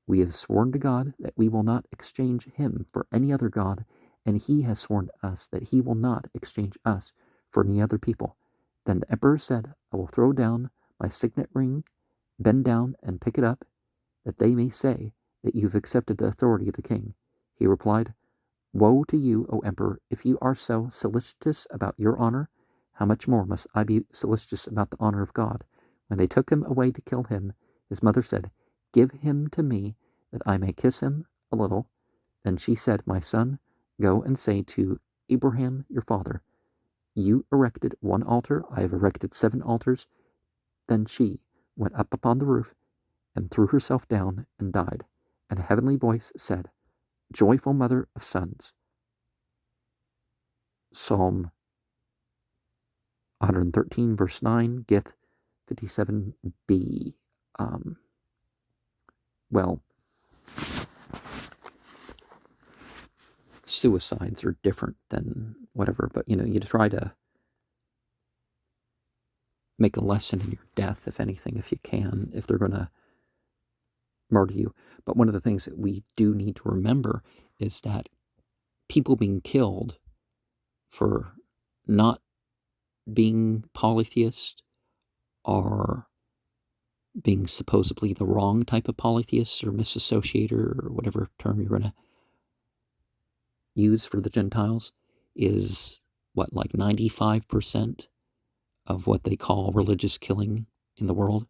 S1: We have sworn to God that we will not exchange him for any other God, and he has sworn to us that he will not exchange us for any other people." Then the emperor said, "I will throw down my signet ring, bend down and pick it up, that they may say that you have accepted the authority of the king." He replied, "Woe to you, O emperor, if you are so solicitous about your honor, how much more must I be solicitous about the honor of God?" When they took him away to kill him, his mother said, "Give him to me, that I may kiss him a little." Then she said, "My son, go and say to Abraham your father, you erected 1 altar, I have erected 7 altars." Then she went up upon the roof and threw herself down and died. And a heavenly voice said, "Joyful mother of sons." Psalm 113, verse 9, Gith 57b. Suicides are different than whatever, but you try to make a lesson in your death, if anything, if you can, if they're going to murder you. But one of the things that we do need to remember is that people being killed for not being polytheist or being supposedly the wrong type of polytheist or misassociator or whatever term you're going to use for the Gentiles is like 95% of what they call religious killing in the world.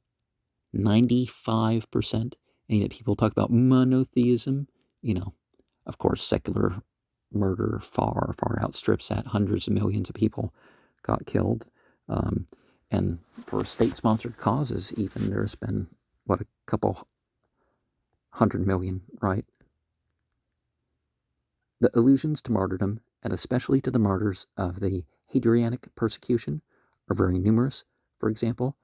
S1: 95%. And yet people talk about monotheism. Of course, secular murder far, far outstrips that. Hundreds of millions of people got killed. And for state-sponsored causes, even, there's been, a couple 100 million, right? The allusions to martyrdom, and especially to the martyrs of the Hadrianic persecution, are very numerous. For example,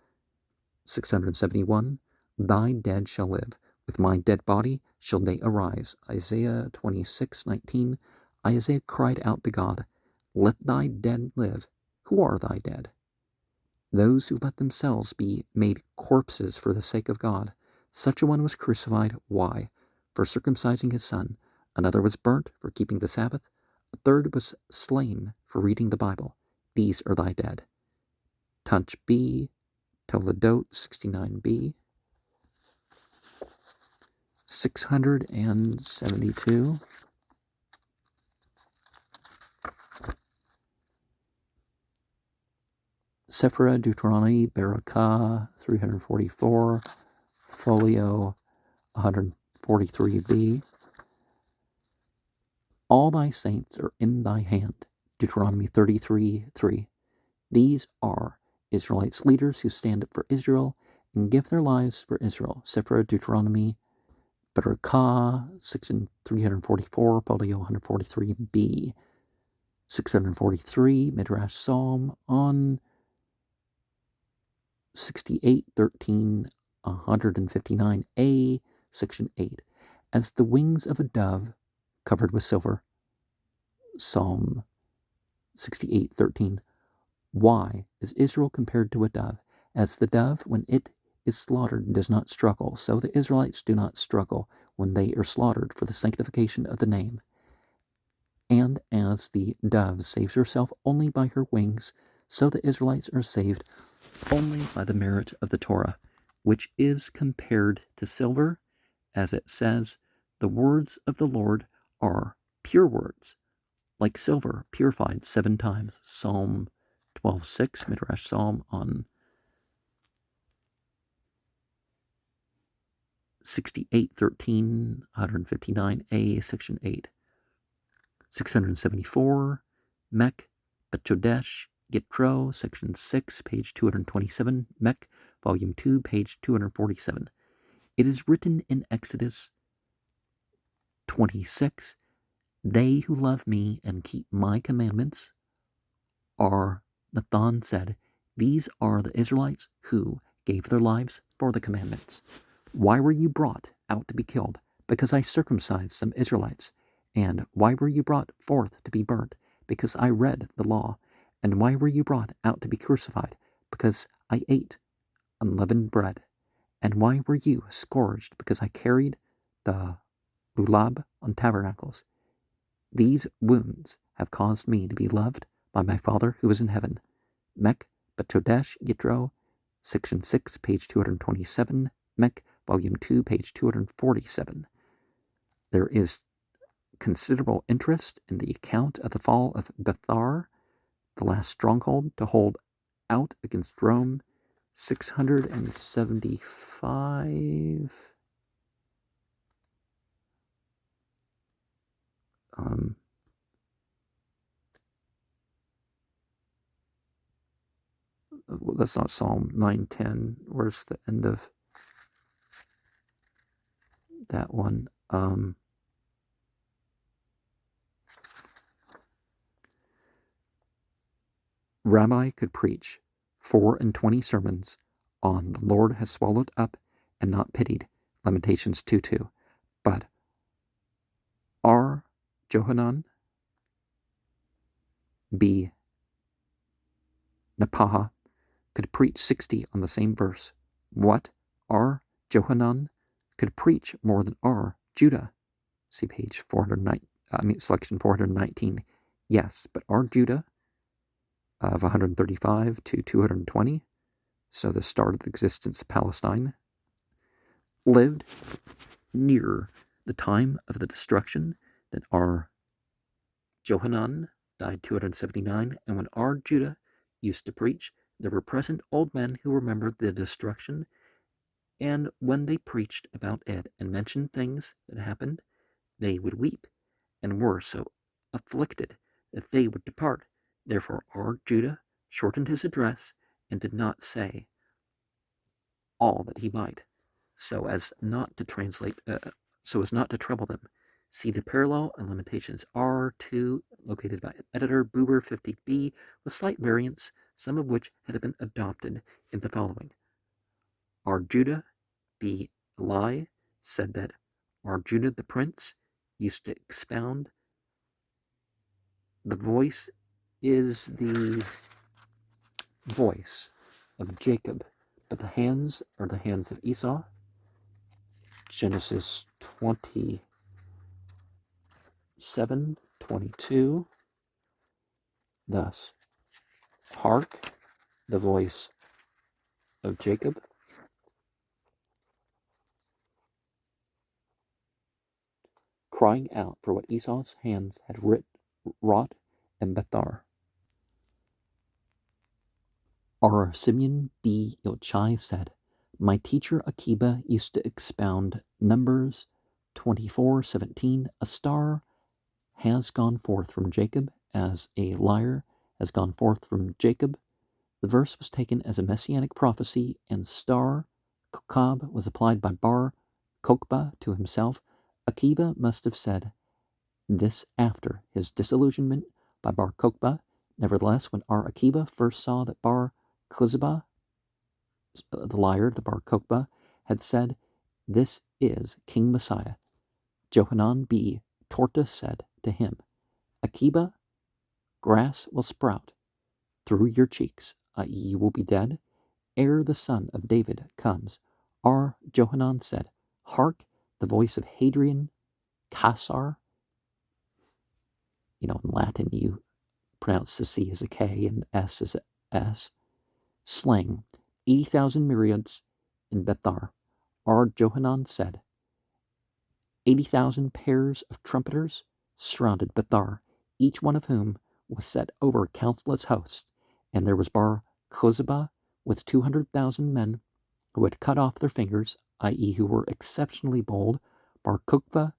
S1: 671, "Thy dead shall live, with my dead body shall they arise." Isaiah 26:19, Isaiah cried out to God, "Let thy dead live." Who are thy dead? Those who let themselves be made corpses for the sake of God. Such a one was crucified. Why? For circumcising his son. Another was burnt for keeping the Sabbath. A third was slain for reading the Bible. These are thy dead. Tunch B, Toledot 69b. 672. Sephira Deuteronomy Barakah 344, folio 143b. All thy saints are in thy hand. Deuteronomy 33:3. These are Israelites' leaders who stand up for Israel and give their lives for Israel. Sefer Deuteronomy, Barakah, section 344, folio 143b. 643, Midrash Psalm on 68:13, 159a, section 8. As the wings of a dove covered with silver. Psalm 68:13. Why is Israel compared to a dove? As the dove, when it is slaughtered, does not struggle, so the Israelites do not struggle when they are slaughtered for the sanctification of the name. And as the dove saves herself only by her wings, so the Israelites are saved only by the merit of the Torah, which is compared to silver, as it says, the words of the Lord are pure words, like silver purified 7 times. Psalm 12:6, Midrash Psalm on 68:13, 159a, section 8. 674, Mech, Betchodesh, Gitro, section 6, page 227, Mech, volume 2, page 247. It is written in Exodus 26, they who love me and keep my commandments are, Nathan said, these are the Israelites who gave their lives for the commandments. Why were you brought out to be killed? Because I circumcised some Israelites. And why were you brought forth to be burnt? Because I read the law. And why were you brought out to be crucified? Because I ate unleavened bread. And why were you scourged? Because I carried the lulab on tabernacles. These wounds have caused me to be loved by my Father who is in heaven. Mech, Betchodesh, Yitro, section 6, page 227, Mech, volume 2, page 247. There is considerable interest in the account of the fall of Bethar, the last stronghold to hold out against Rome, 675. Well, that's not Psalm 9:10. Where's the end of that one? Rabbi could preach 24 sermons on the Lord has swallowed up and not pitied, Lamentations 2:2. But R. Johanan B. Napaha could preach 60 on the same verse. What? R. Johanan could preach more than R. Judah. See page 409. Selection 419. Yes, but R. Judah of 135 to 220, so the start of the existence of Palestine, lived near the time of the destruction that R. Johanan died 279, and when R. Judah used to preach, there were present old men who remembered the destruction, and when they preached about it and mentioned things that happened, they would weep, and were so afflicted that they would depart. Therefore R. Judah shortened his address and did not say all that he might, so as not to trouble them. See the parallel and limitations R2, located by editor Buber 50b, with slight variants, some of which had been adopted in the following. R. Judah B. Eli said that R. Judah the prince used to expound, the voice is the voice of Jacob, but the hands are the hands of Esau. Genesis 27:22. Thus, hark, the voice of Jacob, crying out for what Esau's hands had wrought in Bethar. R. Simeon B. Yochai said, my teacher Akiba used to expound Numbers 24:17. A star has gone forth from Jacob, as a lyre has gone forth from Jacob. The verse was taken as a messianic prophecy, and star Kokab was applied by Bar Kokhba to himself. Akiva must have said this after his disillusionment by Bar Kokhba. Nevertheless, when Akiva first saw that Bar Kokhba, the liar, the Bar Kokhba, had said, "This is King Messiah," Johanan B. Torta said to him, "Akiba, grass will sprout through your cheeks, i.e., you will be dead, ere the son of David comes." R. Johanan said, "Hark, the voice of Hadrian Caesar." In Latin, you pronounce the C as a K and the S as a S. Slaying 80,000 myriads in Bethar. R. Johanan said, 80,000 pairs of trumpeters surrounded Bethar, each one of whom was set over countless hosts, and there was Bar Kokhba with 200,000 men who had cut off their fingers, i.e., who were exceptionally bold. Bar Kokhba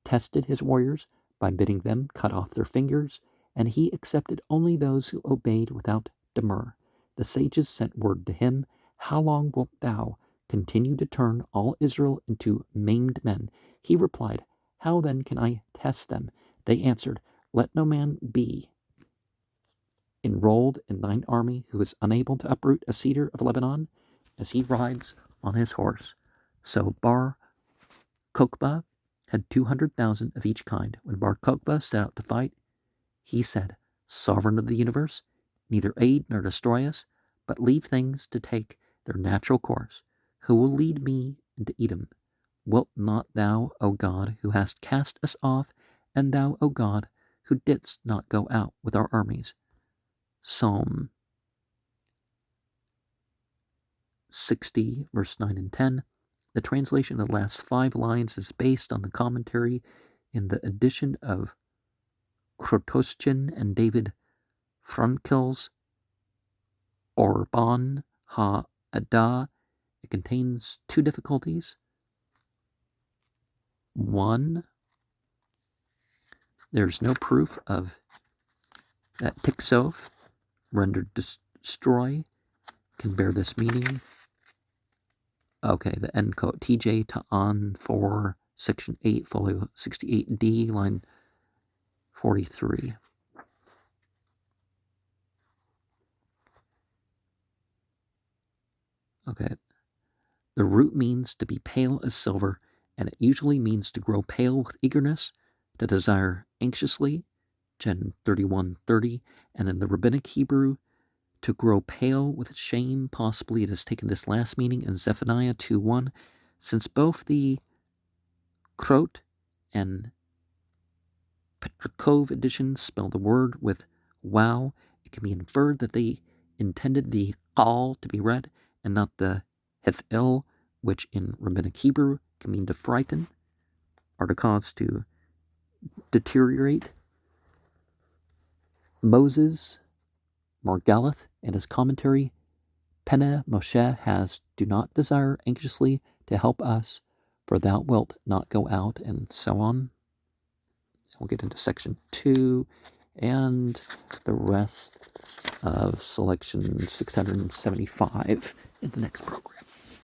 S1: tested his warriors by bidding them cut off their fingers, and he accepted only those who obeyed without demur. The sages sent word to him, "How long wilt thou continue to turn all Israel into maimed men?" He replied, "How then can I test them?" They answered, "Let no man be enrolled in thine army who is unable to uproot a cedar of Lebanon as he rides on his horse." So Bar Kokhba had 200,000 of each kind. When Bar Kokhba set out to fight, he said, "Sovereign of the universe, neither aid nor destroy us, but leave things to take their natural course. Who will lead me into Edom? Wilt not thou, O God, who hast cast us off, and thou, O God, who didst not go out with our armies?" Psalm 60, verse 9 and 10. The translation of the last 5 lines is based on the commentary in the edition of Krotoschin and David Frankel's Orban Ha-Adah. It contains 2 difficulties. One, there's no proof of that Tiksov, rendered destroy, can bear this meaning. Okay, the end quote, TJ Ta'an 4, section 8, folio 68D, line 43. Okay, the root means to be pale as silver, and it usually means to grow pale with eagerness, to desire anxiously, Gen 31:30, and in the Rabbinic Hebrew, to grow pale with shame. Possibly it has taken this last meaning in Zephaniah 2:1. Since both the Krot and Petrikov editions spell the word with wow, it can be inferred that they intended the qal to be read and not the hethil, which in Rabbinic Hebrew can mean to frighten or to cause to deteriorate. Moses Margalath in his commentary, Pene Moshe has, "Do not desire anxiously to help us, for thou wilt not go out," and so on. We'll get into section 2 and the rest of selection 675 in the next program.